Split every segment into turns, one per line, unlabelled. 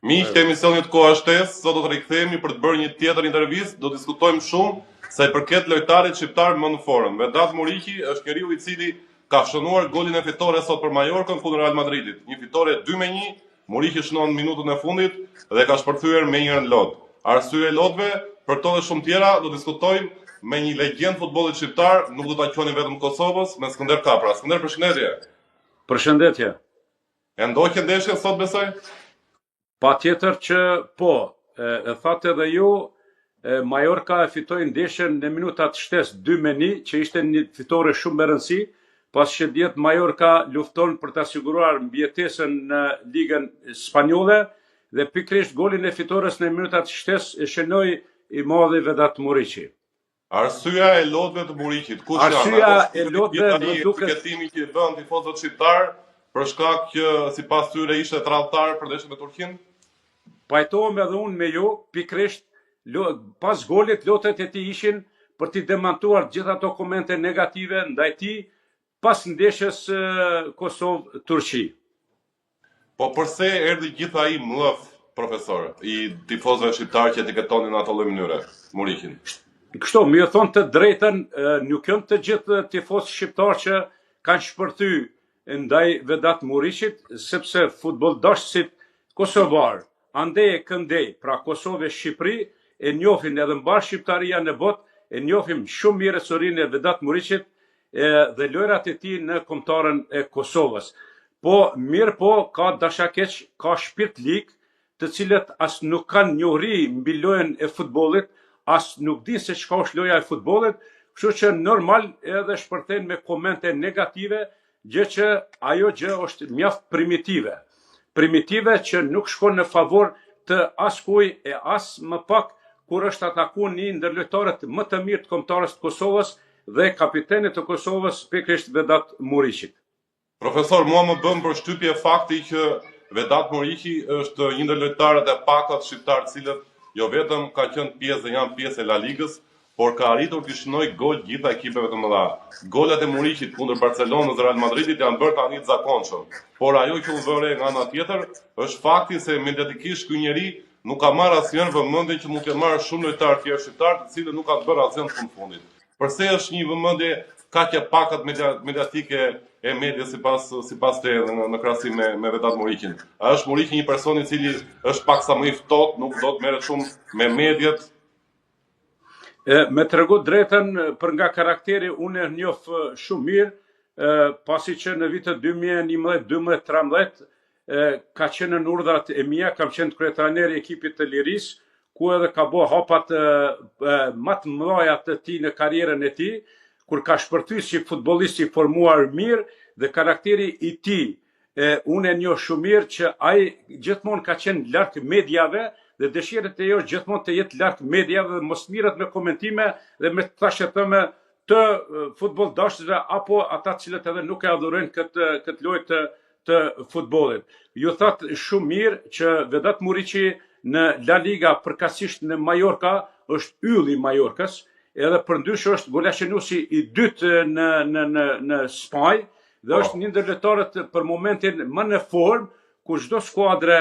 Miq të emisionit Koha Shtesë, sot do të rikthehemi për të bërë një tjetër intervistë, do të diskutojmë shumë sa i përket lojtarit shqiptar më në formë. Vedat Muriqi është njeriu i cili ka shënuar golin e fitore sot për Mallorcën kundër Real Madridit. Një fitore 2-1, Muriqi shënon në minutën e fundit dhe ka shpërthyer me njërin lot. Arsye e lotëve, për këto dhe shumë tjera do diskutojmë me një legjend futbollit shqiptar, nuk do ta quajmë vetëm Kosovës, me Skënder Kapra. Skënder, përshëndetje.
Përshëndetje.
E ndoqë ndeshjen sot besoj?
Pa tjetër që po, e thatë edhe ju, Mallorca e fitoi ndeshjen në minutat shtesë 2-1, që ishte një fitore shumë e rëndësi, pas që djetë Mallorca lufton për të siguruar mbijetesën në ligën spanjolle, dhe pikërisht golin e fitores në minutat shtesë e shënoi i madhi Vedat Muriqi.
Arsyeja e lotëve të Muriqit, kush janë?
Arsyeja e lotëve më duket
fiketimi që bën tifozët shqiptar për shkak që sipas tyre ishte tradhtar për ndeshjen me Turqinë?
Pajtohem edhe unë me ju, pikërisht pas golit lotët e tij ishin për t'i demantuar gjitha ato komente negative ndaj tij pas ndeshjes Kosovë-Turqi.
Po përse erdhi gjithë ai mllëf, profesor, i tifozëve shqiptar që etiketonin në ato lloj mënyre Muriqin?
Kështu, më thonë të drejtën, nuk janë të gjithë tifozë shqiptar që kanë shpërthy ndaj Vedat Muriqit, sepse futboldashësit kosovar, andej e këndej, pra Kosovë e Shqipëri, e njohin edhe mbar shqiptaria në botë, e njohim shumë mirë historinë e Vedat Muriqit dhe lojrat e tij në kombëtarën e Kosovës. Po, mirë po, ka dashakeq, ka shpirt lig, të cilët as nuk kanë njohuri mbi lojën e futbollit, as nuk din se çka është loja e futbollit, kështu që normal edhe shpërthen me komente negative, gjë që ajo gjë është mjaft primitive. Primitive që nuk shkon në favor të askuj e as më pak kur është atakuar një ndër lojtarët më të mirë të kombëtarës të Kosovës dhe kapitenit të Kosovës, pikërisht Vedat Muriqit.
Profesor, mua më bën përshtypje fakti që Vedat Muriqi është një ndër lojtarët e pakët shqiptar të cilët jo vetëm ka qenë pjesë dhe janë pjesë e La Ligës, por ka arritur të shënojë gol gjitha ekipeve të mëdha. Golat e Muriqit kundër Barcelonës dhe Real Madridit janë bërë tani të zakonshëm. Por ajo që u vëre nga ana tjetër është fakti se mediatikisht ky njeri nuk ka marrë asnjëherë vëmendjen që mund të marrë shumë lojtarë të tjerë shqiptar, të cilët nuk kanë bërë asgjë në fundit. Përse është një vëmendje kaq e pakët mediatike e medias sipas te në krahasim me Vedat Muriqin? A është Muriqi një person i cili është paksa më i ftohtë, nuk do të merret shumë me mediat?
Me tregu drejtën, për nga karakteri, unë e njoh shumë mirë, pasi që në vitet 2011, 12, 13, ka qenë në urdhrat e mia, kam qenë kryetrajneri i ekipit të Liris, ku edhe ka bërë hapat më të mëdha të tij në karrierën e tij, kur ka shpërthyer si futbollist i formuar mirë dhe karakteri i tij, unë e njoh shumë mirë që ai gjithmonë ka qenë larg mediave dhe dëshirët e jo gjithmonë të jetë larg mediave dhe mos mirret me komentime dhe me trashëtime të futbolldashëve apo ata cilët edhe nuk e adhurojnë këtë lojë të futbollit. Ju thatë shumë mirë që Vedat Muriqi në La Liga, përkatësisht në Mallorca, është ylli i Mallorcës, edhe përndryshe është golashënuesi i dytë në Spanjë dhe është një ndër lojtarët për momentin më në formë, ku çdo skuadre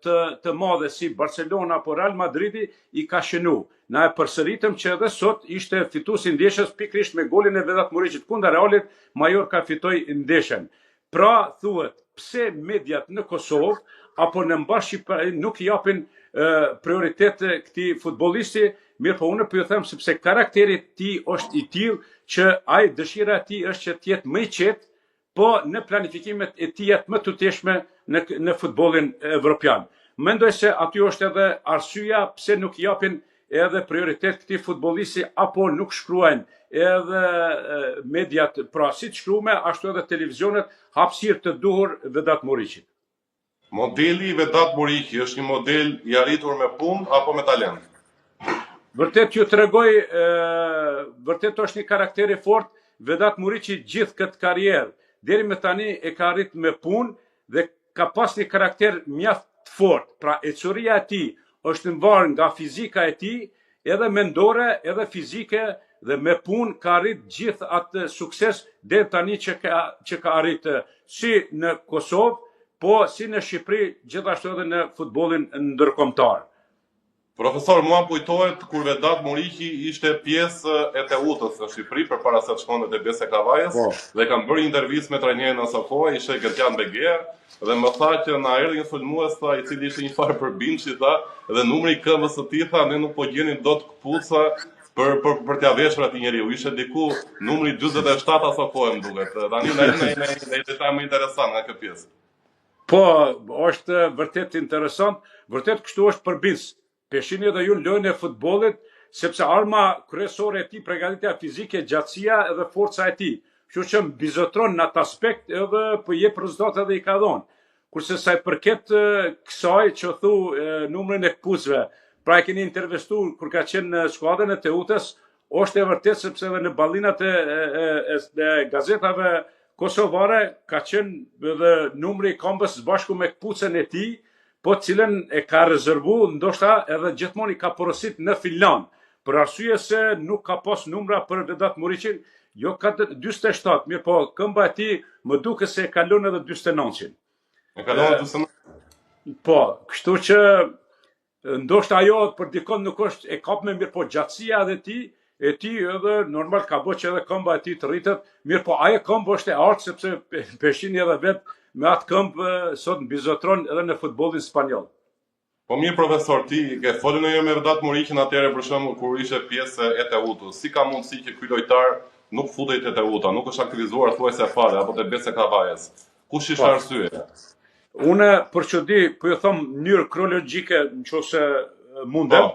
të madhe si Barcelona apo Real Madridi i ka shënu. Na e përsëritëm që edhe sot ishte fituesi i ndeshjes pikërisht me golin e Vedat Muriqit kundër Realit, Mallorca fitoi ndeshjen. Pra thuhet, pse mediat në Kosovë apo në mbar Shqipëri nuk i japin prioritet këtij futbollisti, mirë po unë po ju them sepse karakteri i tij është i tillë që ai dëshira e tij është që të jetë më i qetë, po në planifikimet e tij më të tjeshme në futbollin evropian. Mendoj se aty është edhe arsyeja pse nuk japin edhe prioritet këtij futbollisti apo nuk shkruajnë edhe mediat, pra si të shkruame, ashtu edhe televizionet, hapësirë të duhur Vedat Muriqit.
Modeli Vedat Muriqi është një model i arritur me punë apo me talent?
Vërtet ju tregoj, vërtet është një karakter i fortë. Vedat Muriqi gjithë këtë karrierë deri më tani e ka arrit me punë dhe ka pas një karakter mjaft të fortë. Pra ecuria e tij është ndarë nga fizika e tij, edhe mendore, edhe fizike, dhe me punë ka arrit gjithë atë sukses deri tani që ka arrit si në Kosovë, po si në Shqipëri, gjithashtu edhe në futbollin ndërkombëtar.
Profesor, mua kujtohet kur Vedat Muriqi ishte pjesë e Teutës në Shqipëri përpara se të shkonte te BC Kavajës dhe kam bërë intervistë me trajnerin asaj kohe, ishte Gertjan Begea, dhe më tha që na erdhi një sulmues i cili ishte një farë përbindshi tha, dhe numri i këmbës së tij tha ne nuk po gjenim dot kpuca për t'ia veshur atij njeriu. Ishte diku numri 47 asaj kohe më duket. Tani na detaj më interesant nga kjo pjesë.
Po, është vërtet interesant, vërtet kështu është përbindës. Peshini dhe ju në lojën e futbollit, sepse arma kryesore e tij, përgatitja fizike, gjatësia edhe forca e tij. Kështu që mbizotron në atë aspekt edhe po jep rezultate edhe i ka dhënë. Kurse sa i përket kësaj që thu numrin e kpucëve, pra e keni intervistuar kur ka qenë në skuadrën e Teutës, është e vërtet sepse edhe në ballinat e gazetave kosovare ka qenë edhe numri i këmbës bashku me kpucën e tij, po cilën e ka rezervu, ndoshta edhe gjithmonë i ka porosit në Finland, për arsye se nuk ka pas numra për Vedat Muriqin, jo ka 47, mirë po këmba e tij më duket se e kalon edhe 49-in.
E kalon 49?
Po, kështu që ndoshta ajo për dikon nuk është e kapme, mirë po gjatësia e tij edhe normal ka bëu që edhe këmba e tij të rritet, mirë po ajo këmbë është e artë sepse Peshini edhe vetë me atë këmbë sot mbizotron edhe në futbollin spanjoll.
Po mirë profesor, ti ke folur ndonjëherë me Vedat Muriqin atëherë për shembull kur ishte pjesë e Teutës. Si ka mundësi që ky lojtar nuk futej te Teuta, nuk është aktivizuar thuajse fare apo te BC Kavajës? Kush ishte arsyeja?
Unë për çudi po ju them në mënyrë kronologjike, nëse mundem.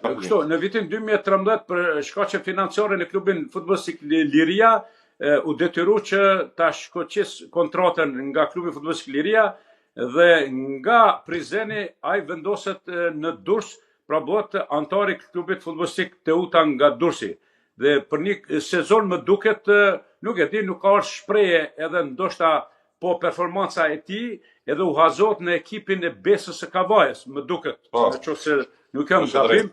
Kështu, në vitin 2013 për shkaqe financiare në klubin futbollistik Liria u detyru që ta shkoqis kontratën nga klubi futbollistik Liria dhe nga Prizreni ai vendoset në Durrës, pra bëhet antar i klubit futbollistik Teuta nga Durrësi. Dhe për një sezon më duket, nuk e di, nuk ka shprehje edhe ndoshta po performanca e tij edhe u hazot në ekipin e BC Kavajës, më duket, nëse nuk kam gabim,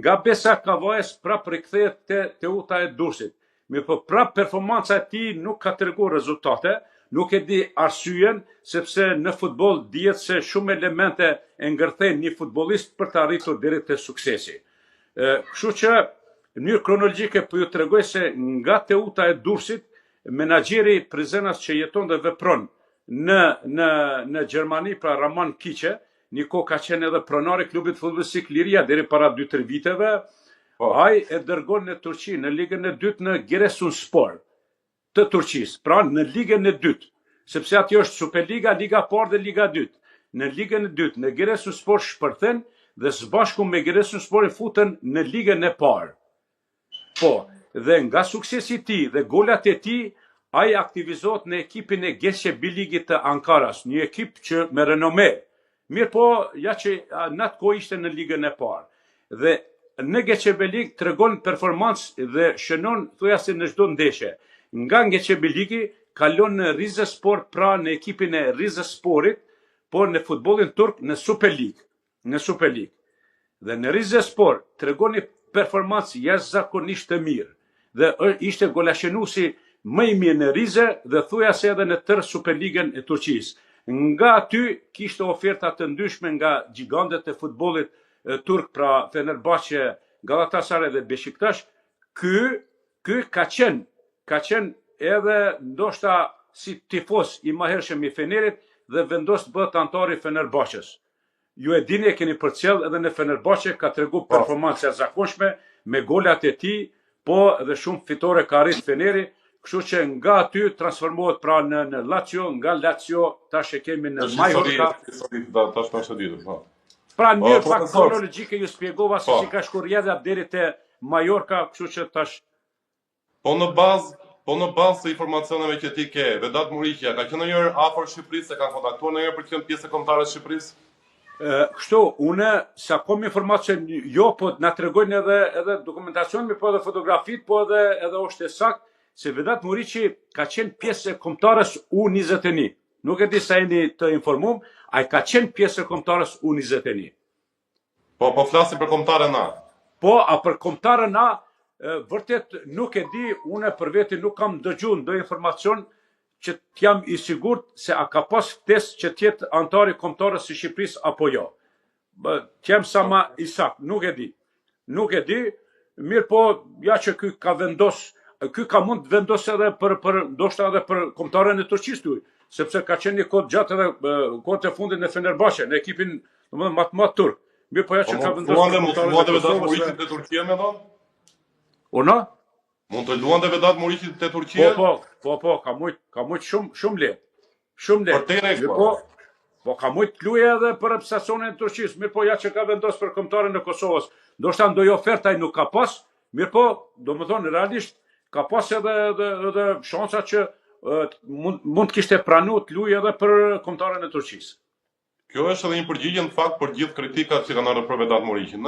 nga BC Kavajës prapë rikthehet te Teuta e Durrësit. Mirë po prapë performanca e tij nuk ka treguar rezultate, nuk e di arsyeën, sepse në futboll dihet se shumë elemente e ngërthejnë një futbollist për të arritur deri te suksesi. Kështu që në mënyrë kronologjike po ju tregoj se nga Teuta e Durrësit, menaxheri Prizenas që jeton dhe vepron në Gjermani, pra Raman Kiqe, një kohë ka qenë edhe pronar i klubit futbollistik Liria deri para 2-3 viteve, ai e dërgon në Turqi, në ligën e dytë në Giresunspor të Turqisë, pra në ligën e dytë, sepse aty është Superliga, Liga Parë dhe Liga 2. Në ligën e dytë, në Giresunspor shpërthen dhe së bashku me Giresunsporin futen në ligën e parë. Po, dhe nga suksesi i tij dhe golat e tij, ai aktivizohet në ekipin e Geçebiligit të Ankaras, një ekip që me renome. Mirë po, ja që në atë kohë ishte në ligën e parë. Dhe në Geçebilig tregon performancë dhe shënon thojase në çdo ndeshje. Nga Geçebiligi kalon në Rizespor, pra në ekipin e Rizesporit, por në futbollin turk në Superlig. Dhe në Rizespor tregon një performancë jashtëzakonisht të mirë. Dhe ishte golashenuesi më i mirë në Rize dhe thujase edhe në tërë Superligën e Turqisë. Nga aty kishte oferta të ndryshme nga gjigantët e futbollit turk, pra Fenerbahçe, Galatasaray dhe Beşiktaş. Ky ka qenë edhe ndoshta si tifos i mahershëm i Fenerit dhe vendos të bëhet antar i Fenerbahçes. Ju e dini, e keni përcjell edhe në Fenerbahçe ka tregu performancë të zakonshme me golat e tij, po edhe shumë fitore ka arrit Feneri, kështu që nga aty transformohet pra në Lazio, nga Lazio tash e kemi në Majorka. Pra në mënyrë pak kronologjike ju shpjegova se si ka shkuar rrjedha deri te Majorka, kështu që tash
Po në bazë të informacioneve që ti ke, Vedat Muriqi ka qenë ndonjëherë afër Shqipërisë, ka kontaktuar ndonjëherë për të qenë pjesë e kombëtare të Shqipërisë?
Kështu, une sa kom informacion, jo, po na tregojnë edhe dokumentacion, po edhe fotografit, po edhe është e sakt se Vedat Muriqi ka qenë pjesë e kombëtarës U21. Nuk e di sa jeni të informuar, ai ka qenë pjesë e kombëtarës U21.
Po flasim për kombëtarën A.
Po, a për kombëtarën A, vërtet nuk e di, une për veti nuk kam dëgjuar ndonjë informacion që t'jam i sigurt se a ka pas ftesë që t'jetë antari kombëtarës së Shqipërisë apo jo. T'jam sa ma i sakt, nuk e di. Nuk e di, mirë po, ja që ky ka vendos, ky ka mund të vendos edhe ndoshta edhe për kombëtarën e Turqisë tuaj, sepse ka qenë një kohë gjatë edhe kohët e fundit në Fenerbahçe, në ekipin, domethënë më turk. Mirë po ja që ka vendosur
kombëtarën e Kosovës te Turqia më thon?
Ona?
Mund të luante Vedat Muriqi te Turqia?
Po, ka mujt shumë lehtë. Shumë lehtë.
Për Terek,
po ka mujt të luajë edhe për reprezentacionin e Turqisë, mirë po ja që ka vendosur për kombëtarën e Kosovës. Ndoshta ndonjë ofertë ai nuk ka pas, mirë po, domethënë realisht ka pas edhe shansa që mund të kishte pranuar të luajë edhe për kombëtarën e Turqisë.
Kjo është edhe një përgjigje në fakt për gjithë kritikat që kanë ardhur për Vedat Muriqin,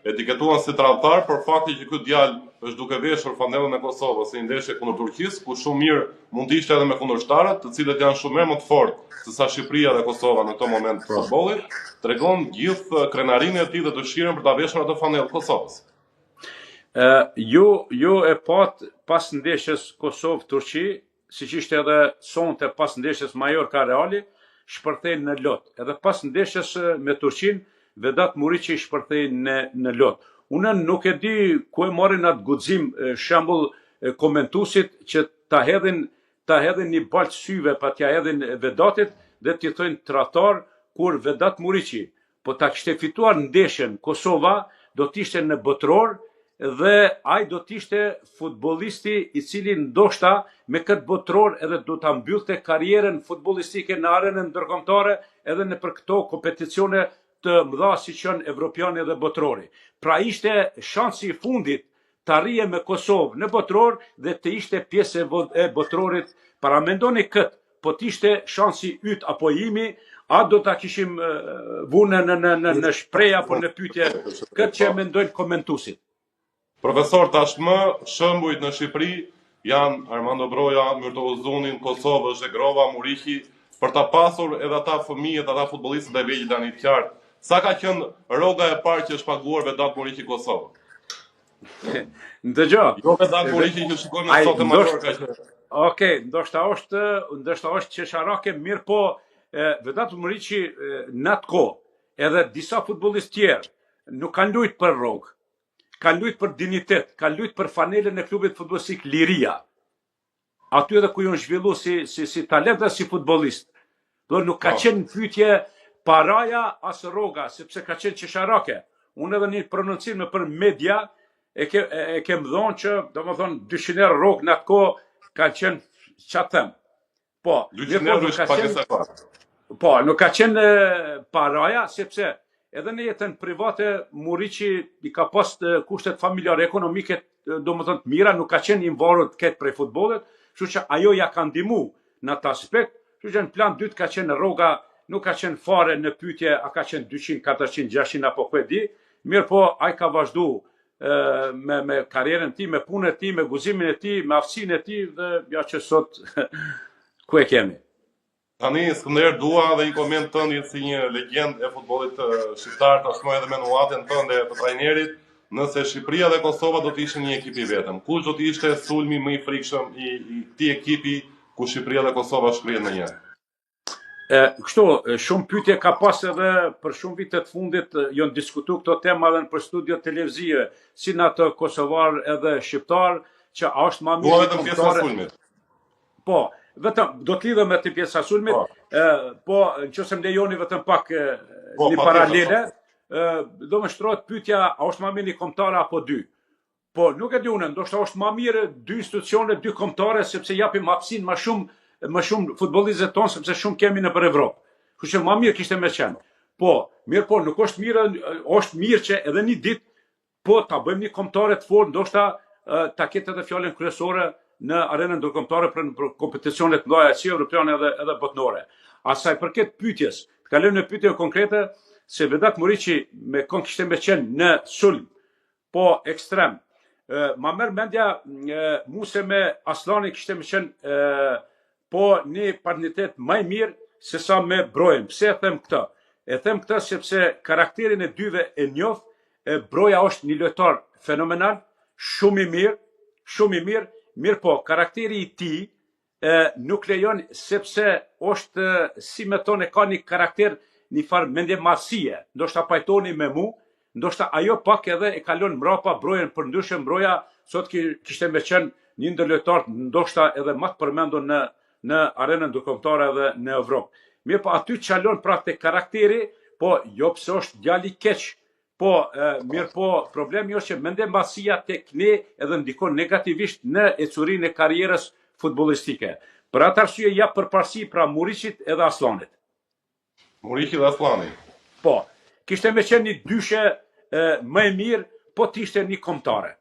etiketuan si tradhtar për fakti që ky djalë është duke veshur fanellën e Kosovës në një ndeshje kundër Turqisë, ku shumë mirë mund të ishte edhe me kundërshtarët, të cilët janë shumë më të fortë se sa Shqipëria dhe Kosova në këtë moment të futbollit, tregon gjithë krenarinë e tij dhe dëshirën për ta veshur atë fanellë Kosovës.
Ju e pat pas ndeshjes Kosovë-Turqi, siç ishte edhe sonte pas ndeshjes Majorka-Reali, shpërthej në lot. Edhe pas ndeshjes me Turqinë, Vedat Muriqi shpërthej në lot. Unë nuk e di ku e marrin atë guxim shembull komentuesit që ta hedhin një balë syve pa t'ja hedhin Vedatit dhe t'i thojnë tradhtar, kur Vedat Muriqi po ta kishte fituar ndeshjen Kosova, do t'ishte në botror dhe ai do t'ishte futbollisti i cili ndoshta me këtë botror edhe do ta mbyllte karrierën futbollistike në arenën ndërkombëtare edhe në për këto kompeticione të mëdha siç janë evropiane dhe botrori. Pra ishte shansi i fundit të arrije me Kosovë në botror dhe të ishte pjesë e botrorit. Para mendoni këtë, po të ishte shansi yt apo imi, a do ta kishim vënë në shpreh apo në pyetje, këtë që mendojnë komentuesit.
Profesor, tashmë shembujt në Shqipëri janë Armando Broja, Myrto Uzunin, Kosovë, Zhegrova, Muriqi, për ta pasur edhe ata fëmijët, ata futbollistët e vegjël tani të qartë. Sa ka qenë rroga e parë që është paguar Vedat Muriqi Kosovë?
Dëgjoj.
Jo Vedat Muriqi që shikojmë në sot e Majorka.
Okej, ndoshta është qesharake, mirë po Vedat Muriqi në atë kohë edhe disa futbollistë tjerë nuk kanë luajtur për rrogë. Kanë luajtur për dinitet, kanë luajtur për fanelën e klubit futbollistik Liria. Aty edhe ku janë zhvilluar si talent dhe si futbollist. Do nuk ka qenë pyetje paraja as rroga, sepse ka qenë qesharake. Unë edhe një prononcim për media e kem dhënë që, domethënë, 200 rrogë në atë kohë ka qenë çfarë them. Po,
200 është pakesa e parë.
Po, nuk ka qenë paraja, sepse edhe në jetën private Muriqi i ka pas kushtet familjare ekonomike, domethënë të mira, nuk ka qenë i varur të ketë prej futbollit, kështu që ajo ja ka ndihmuar në atë aspekt, kështu që në plan dytë ka qenë rroga, nuk ka qenë fare në pyetje a ka qenë 200, 400, 600 apo ku e di, mirë po ai ka vazhdu me karrierën e tij, me punën e tij, me guximin e tij, me aftësinë e tij dhe ja që sot ku e kemi.
Tani Skënder, dua edhe një koment tënd si një legjend e futbollit shqiptar, tashmë edhe me nuanten tënde të trajnerit, nëse Shqipëria dhe Kosova do të ishin një ekip i vetëm, kush do të ishte sulmi më i frikshëm i këtij ekipi ku Shqipëria dhe Kosova shkrihen në një?
Kështu, shumë pyetje ka pas edhe për shumë vite të fundit, janë diskutuar këto tema edhe në studio televizive, si në atë kosovar edhe shqiptar, që a është më mirë
vetëm pjesa e sulmit.
Po, vetëm do të lidhem me të pjesa e sulmit, po nëse më lejoni vetëm pak një paralele, do më shtrohet pyetja, a është më mirë një kombëtar apo dy? Po, nuk e di unë, ndoshta është më mirë dy institucione, dy kombëtare, sepse japim hapësinë më shumë futbollistëve tonë, sepse shumë kemi në për Evropë. Kështu që më mirë kishte më qenë. Po, mirë po, nuk është mirë, është mirë që edhe një ditë po ta bëjmë një kombëtare të fortë, ndoshta ta ketë edhe fjalën kryesore në arenën ndërkombëtare për kompeticione të mëdha si evropiane edhe botërore. Asaj përket pyetjes, të kalojmë në pyetje konkrete, se Vedat Muriqi me kon kishte më qenë në sulm, po ekstrem. Ma merr mendja Muse me Aslani kishte më qenë po një partneritet më i mirë se sa me Brojën. Pse e them këtë? E them këtë sepse karakterin e dyve e njoh. Broja është një lojtar fenomenal, shumë i mirë, mirë po karakteri i tij nuk lejon sepse është si me tonë ka një karakter, një farë mendjemarrësie, ndoshta pajtoni me mu, ndoshta ajo pak edhe e kalon mbrapa brojen për ndryshe mbroja sot kishte me qenë një ndër lojtarët ndoshta edhe më të përmendur në arenën ndërkombëtare edhe në Evropë. Mirë po aty çalon pra te karakteri, po jo pse është djali keq, po mirë po problemi është që mendjemarrësia tek ne edhe ndikon negativisht në ecurinë e karrierës futbollistike. Për atë arsye jap përparësi pra Muriqit edhe Aslanit.
Muriqi dhe Aslani.
Po, kishte me qenë një dyshe më e mirë, po t'ishte një kombëtare.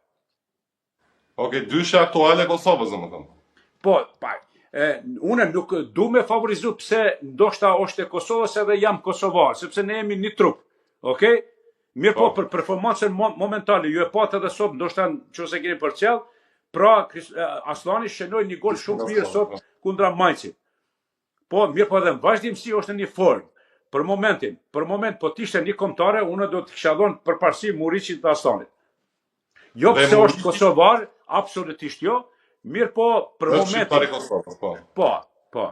Okej, dyshe aktuale Kosovës, domethënë.
Po, unë nuk du me favorizu pse ndoshta është e Kosovës edhe jam kosovar, sepse ne jemi një trup, okay? Mirë po, për performancën momentale, ju e patë edhe sot, ndoshta që se keni për qellë, pra Aslani shënoi një gol shumë mirë sot kundra Majcit. Po, mirë po edhe në vazhdimsi është në një formë. Për moment, po t'ishte një kombëtare, unë do të kisha dhënë përparësi Muriqit dhe Aslanit. Jo pse është kosovar, absolutisht jo, mirë po për momentin. Po.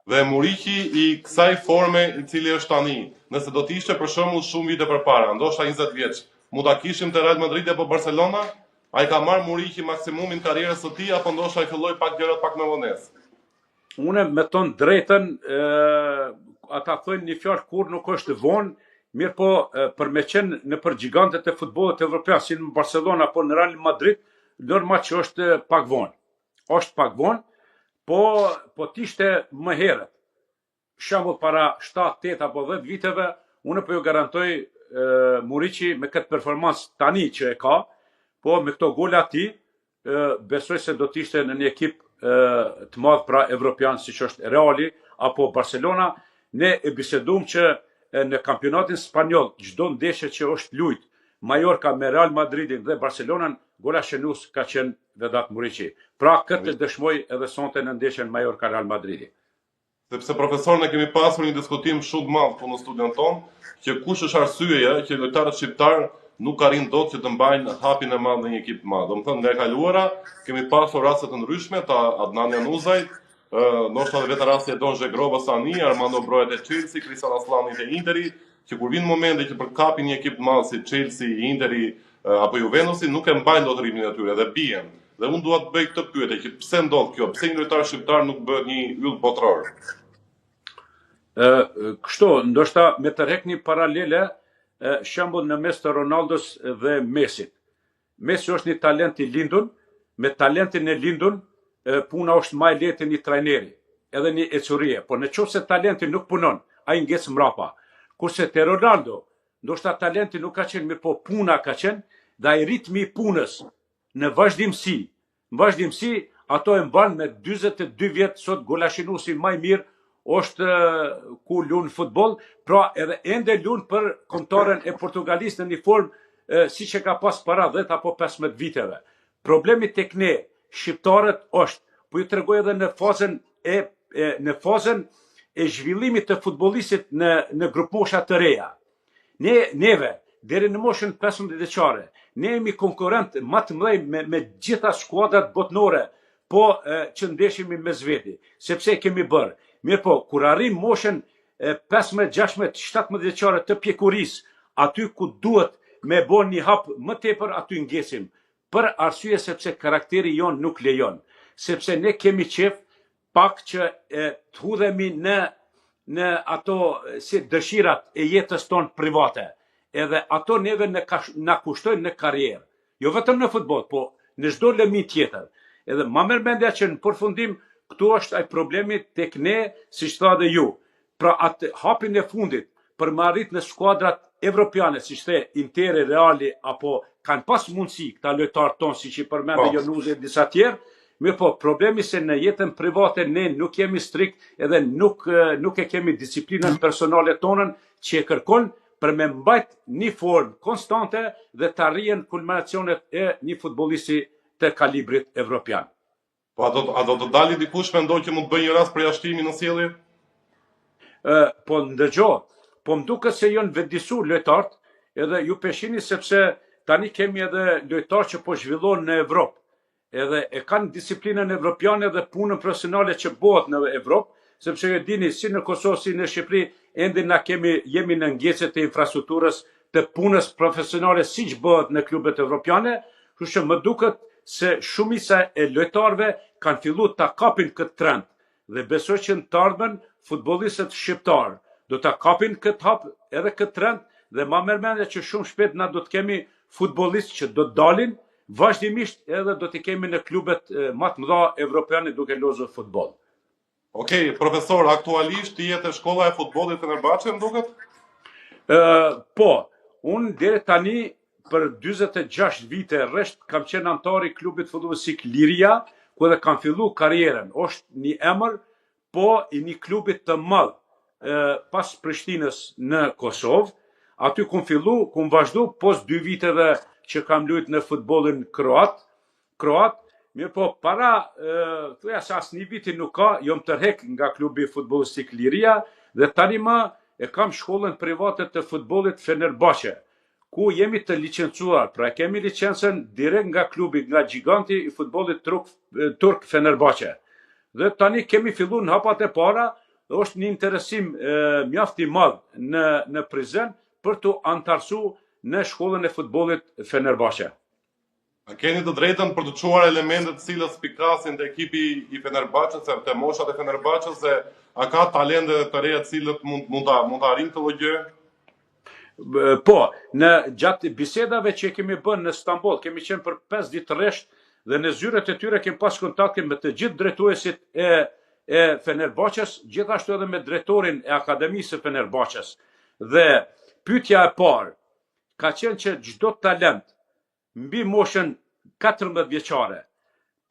Dhe Muriqi i kësaj forme i cili është tani, nëse do të ishte për shembull shumë vite përpara, ndoshta 20 vjeç, mund ta kishim te Real Madrid apo Barcelona, ai ka marrë Muriqi maksimumin e karrierës së tij apo ndoshta ai filloi pak gjërat pak më vonesë.
Unë me ton drejtën, ata thojnë një fjalë kur nuk është vonë, mirë po për me qenë në për gjigantët e futbollit evropian, si në Barcelona apo në Real Madrid, normal që është pak vonë. Është pak vonë, po t'ishte më herët. Shembull para 7, 8 apo 10 viteve, unë po ju garantoj Muriqi me këtë performancë tani që e ka, po me këto gola ti, besoj se do t'ishte në një ekip të madh pra evropian siç është Reali apo Barcelona. Ne e bisedum që në kampionatin spanjoll çdo ndeshje që është lujt Mallorca me Real Madridin dhe Barcelonën, gola shënues ka qenë Vedat Muriqi. Pra këtë dëshmoj edhe sonte në ndeshjen Mallorca Real Madridi.
Sepse profesor ne kemi pasur një diskutim shumë të madh në studion ton, që kush është arsyeja që lojtarët shqiptar nuk arrin dot që të mbajnë hapin e madh në një ekip të madh. Domethënë nga e kaluara kemi pasur raste të ndryshme, ta Adnan Januzaj, ndoshta edhe vetë rasti e Don Zhegrova Sani, Armando Broja te Chelsea, Cristian Aslani te Interi, që kur vin momente që përkapin një ekip të madh si Chelsea, Interi apo Juventusi, nuk e mbajnë dot ritmin e tyre dhe bien. Dhe unë dua të bëj këtë pyetje, që pse ndodh kjo? Pse një lojtar shqiptar nuk bëhet një yll botror?
Kështu, ndoshta me të rrek një paralele, shembull në mes të Ronaldos dhe Mesit. Messi është një talent i lindur, me talentin e lindur, puna është më e lehtë një trajneri, edhe një ecurie, por nëse talenti nuk punon, ai ngec mrapa. Kurse te Ronaldo, ndoshta talenti nuk ka qenë mirë, po puna ka qenë, dhe ai ritmi i punës në vazhdimsi, ato e mban me 42 vjet sot golashinuesi më i mirë është ku lun futboll, pra edhe ende lun për kombëtaren e Portugalisë në një formë siç e ka pas para 10 apo 15 viteve. Problemi tek ne shqiptarët është, po ju tregoj edhe në fazën e zhvillimit të futbollistit në grupmosha të reja. Neve deri në moshën 15 vjeçare, ne jemi konkurrent më të mëdhenj me gjitha skuadrat botnore, po që ndeshemi mes veti, sepse kemi bërë. Mirë po, kur arrim moshën 15, 16, 17 vjeçare të pjekurisë, aty ku duhet me bon një hap më tepër, aty ngjesim. Për arsye sepse karakteri jon nuk lejon. Sepse ne kemi qef pak që të hudhemi në ato si dëshirat e jetës tonë private. Edhe ato neve na kushtojnë në karrierë. Jo vetëm në futboll, po në çdo lëmi tjetër. Edhe ma merr mendja që në përfundim këtu është ai problemi tek ne, siç tha dhe ju. Pra atë hapin e fundit për më arrit në skuadrat evropiane, siç the Interi, Reali apo kanë pas mundësi këta lojtarë tonë, siç i përmendë Jonuzi e disa tjerë, mirë po problemi se në jetën private ne nuk jemi strikt edhe nuk e kemi disiplinën personale tonën që e kërkon për me mbajt një formë konstante dhe të arrijen kulminacionet e një futbollisti të kalibrit evropian.
Po a do të dali dikush mendoj që mund të bëjë një rast përjashtimi në sjellje?
Po ndëgjoj, po më duket se janë vetëdijsuar lojtarët, edhe ju peshini sepse tani kemi edhe lojtarë që po zhvillohen në Evropë. edhe e kanë disiplinën evropiane dhe punën profesionale që bëhet në Evropë, sepse e dini si në Kosovë si në Shqipëri ende jemi në ngecet e infrastrukturës të punës profesionale siç bëhet në klubet evropiane, kështu që më duket se shumica e lojtarëve kanë filluar ta kapin këtë trend dhe besoj që në të ardhmen futbollistët shqiptar do ta kapin këtë hap edhe këtë trend dhe ma merr mendje që shumë shpejt na do të kemi futbollistë që do të dalin vazhdimisht edhe do t'i kemi në klubet më të mëdha evropiane duke lozur futboll.
Okej, profesor, aktualisht jetë shkolla e futbollit Fenerbahçe, më duket?
Po, unë deri tani për 46 vite rresht kam qenë antar i klubit futbollistik Liria, ku edhe kam filluar karrierën. Është një emër, po i një klubit të madh pas Prishtinës në Kosovë. Aty kum vazhdu pos 2 viteve që kam luajtur në futbollin kroat, mirë po para thuja se asnjë viti nuk ka, jom tërhek nga klubi futbollistik Liria dhe tani më e kam shkollën private të futbollit Fenerbahçe, ku jemi të licencuar, pra kemi licencën direkt nga klubi, nga giganti i futbollit turk Fenerbahçe. Dhe tani kemi filluar në hapat e para, dhe është një interesim mjaft i madh në Prizren për të antarësu në shkollën e futbollit Fenerbahçe.
A keni të drejtën për të çuar elementet cilës pikasin të ekipi i Fenerbahçes, të moshat e Fenerbahçes, se a ka talente të reja të cilët mund ta arrijnë këtë lloj gjë?
Po, në gjatë bisedave që kemi bën në Stamboll, kemi qenë për 5 ditë rresht dhe në zyret e tyre kemi pas kontakte me të gjithë drejtuesit e Fenerbahçes, gjithashtu edhe me drejtorin e akademisë së Fenerbahçes. Dhe pyetja e parë ka qenë që çdo talent mbi moshën 14 vjeçare,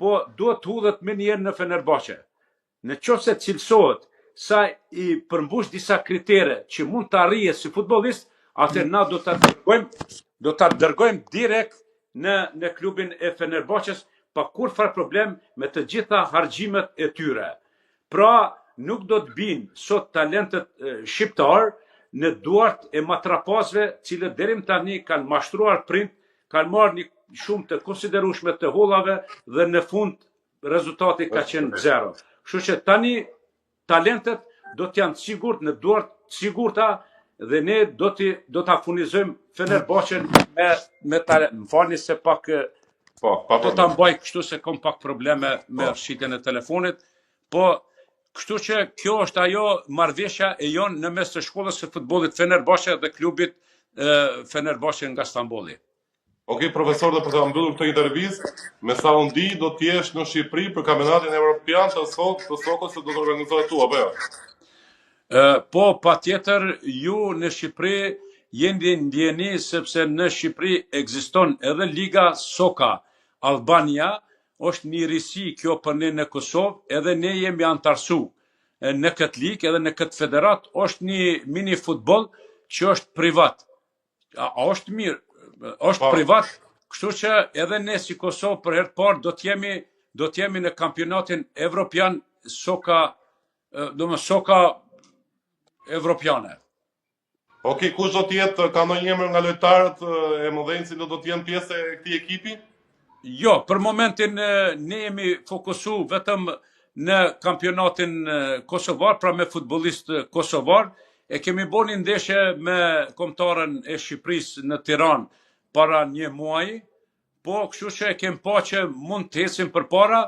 po duhet të hudhet me njerë në Fenerbahçe. Në qoftë se cilësohet sa i përmbush disa kritere që mund të arrihet si futbollist, atë na do ta dërgojmë direkt në klubin e Fenerbahçes pa kurfar problem me të gjitha harxhimet e tyre. Pra, nuk do të binë sot talentet shqiptar në duart e matrapazve, cilët deri më tani kanë mashtruar prind, kanë marrë një shumë të konsiderueshme të hollave dhe në fund rezultati ka qenë 0. Kështu që tani talentet do të janë sigurt në duart sigurta dhe ne do ta furnizojmë Fenerbahçen me talent. Më falni se pak do ta mbaj kështu se kam pak probleme me rshitjen e telefonit, po kështu që kjo është ajo marrëveshja e jon në mes të shkollës së futbollit Fenerbahçe dhe klubit Fenerbahçe nga Stambolli.
Okej, profesor, dhe për të mbyllur këtë intervistë, me sa unë di, do të jesh në Shqipëri për kampionatin evropian të Sokos që do të organizohet tu, apo jo?
Po, patjetër, ju në Shqipëri jeni ndjeni sepse në Shqipëri ekziston edhe Liga Soka Albania, është një risi kjo për ne në Kosovë, edhe ne jemi antarësu në këtë ligë edhe në këtë federat, është një mini futboll që është privat. A është mirë? Është privat, kështu që edhe ne si Kosovë për herë të parë do të jemi në kampionatin evropian soka evropiane.
Okej, kush do të jetë, ka ndonjë emër nga lojtarët e mëdhenj që do të jenë pjesë e këtij ekipi?
Jo, për momentin ne jemi fokusu vetëm në kampionatin kosovar, pra me futbollistë kosovar, e kemi bo një ndeshje me kombëtarën e Shqipërisë në Tiranë para një muaji, po kështu që e kemi pa që mund të ecim përpara,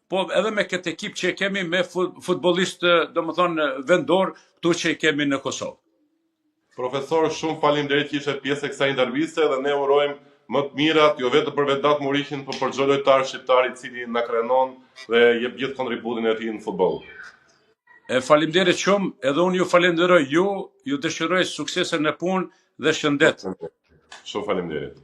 po edhe me këtë ekip që e kemi me futbollistë, domethënë vendor, këtu që e kemi në Kosovë.
Profesor, shumë faleminderit që ishe pjesë e kësaj interviste dhe ne urojmë më të mirat, jo vetëm për Vedat Murishin, por për çdo lojtar shqiptar i cili na krenon dhe jep gjithë kontributin e tij në futboll.
Faleminderit shumë, edhe unë ju falenderoj ju dëshiroj suksese në punë dhe shëndet.
Shumë faleminderit.